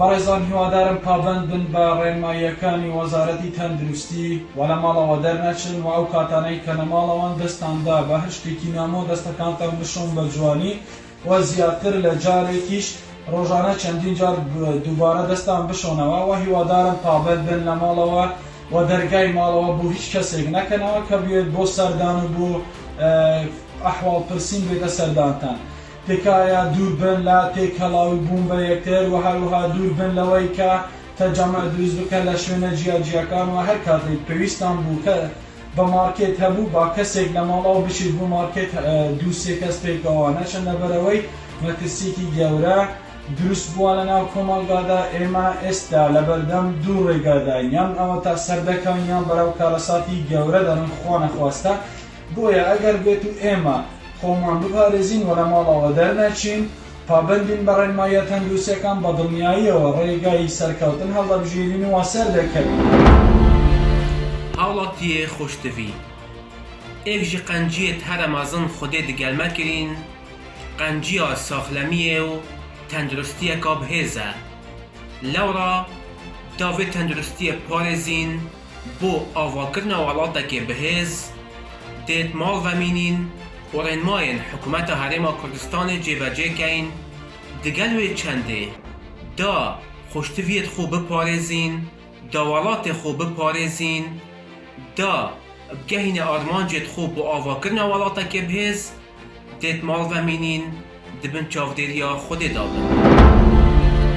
بەڕێزان هیوادارم پابند بن بە ڕێنماییەکانی وەزارەتی تەندروستی و لە ماڵەوە دەرنەچن و ئەو کاتانەی کە لە ماڵەوەن دەستاندا بە هەر شتێکی نامۆ دەستەکانتان بشۆن بە جوانی و زیاتر لە جارێکیش ڕۆژانە چەندین جار دووبارە دەستان بشۆنەوە و هیوادارم پابند بن لە ماڵەوە و دەرگای ماڵەوە بۆ هیچ کەسێک نەکەنەوە کە بێت بۆ سەردان و بۆ ئەحواڵ پرسین بێتە سەردانتان. تکایە دوور بن لە تێکەڵاوی بوون بە یەکتر و هەروەها دوور بن لەوەی کە تەجەمع دروست بکە لە شوێنە جیاجیەکان و هەر کاتێک پێویستان بوو کە بە مارکێت هەبوو با کەسێک لە ماڵەوە بچیت بۆ مارکێت دوو سێ کەس پێکەوە نەچن لەبەرەوەی مەترسیەکی گەورە دروست بووە لە ناو کۆمەڵگادا. ئێمە ئێستا لە بەردەم دوو ڕێگاداین، یان ئەوە تا سەردەکەن یان بەرەو کارەساتی گەورە دەڕن خوا نەخواستە. بۆیە ئەگەر بێت و ئێمە خۆمان بپارێزین و لە ماڵەوە دەرنەچین، پابندین بە ڕێنماییە تەندروستیەکان بە دڵنیاییەوە ڕێگای سەرکەوتن هەڵدەبژێرین و سەردەکەوین. هاوڵاتیە خۆشتوی ئێڤژی قەنجیت هەرە مەزن خودێ دگەلمەکرین قەنجیە ساخلەمیە و تەندروستیەکە بهێزە. لەورا داوێ تەندروستیە پارێزین بۆ ئاواکردنە وڵاتێکێ بەهێز دێت ماڵ vemînîn û rênmayên hikûmeta Herêma Kurdistanê cêbecêkeyin digel wê çendê da xoştiviyê xwe biparêzîn, da welatê xwe biparêzîn, da bigehîne armancê xwe bi avakirina welatekê bihêz dêt mal vemînîn dibin çavdêriya Xwedê da bin.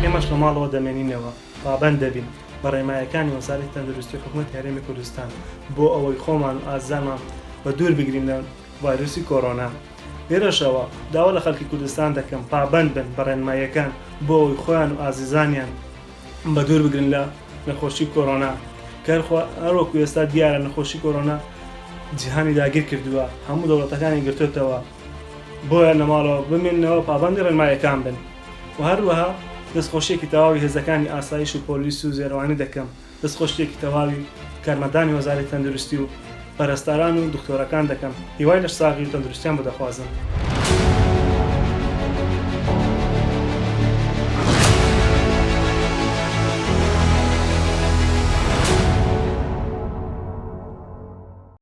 ئێمەش لە ماڵەوە دەمێنینەوە پابەند دەبین بە ڕێنماییەکانی وەزارەتی تەندروستی حکوومەتی هەرێمی کوردستان بۆ ئەوەی خۆمان و ئازارمان بە دوور بگرین لە ڤایرۆسی کۆڕۆنا. لێرەشەوە داوا لە خەڵکی کوردستان دەکەم پابەند بن بە ڕێنماییەکان بۆ ئەوەی خۆیان و ئازیزانیان بە دوور بگرن لە نەخۆشی کۆڕۆنا. کەرخوا هەروەکو ئێستا دیارە نەخۆشی کۆڕۆنا جیهانی داگیر کردووە، هەموو دەوڵەتەکانی گرتوتەوە. بۆیە لە ماڵەوە بمێننەوە پابەندی ڕێنماییەکان بن و هەروەها دەستخۆشیێکی تەواوی هێزەکانی ئاسایش و پۆلیس و زێڕەوانی دەکەم، دەستخۆشیێکی تەواوی کارمەندانی وەزارەتی تەندروستی و پەرستاران و دکتۆرەکان دەکەم. هیوای لە ساغی و تەندروستیان بدەخوازم.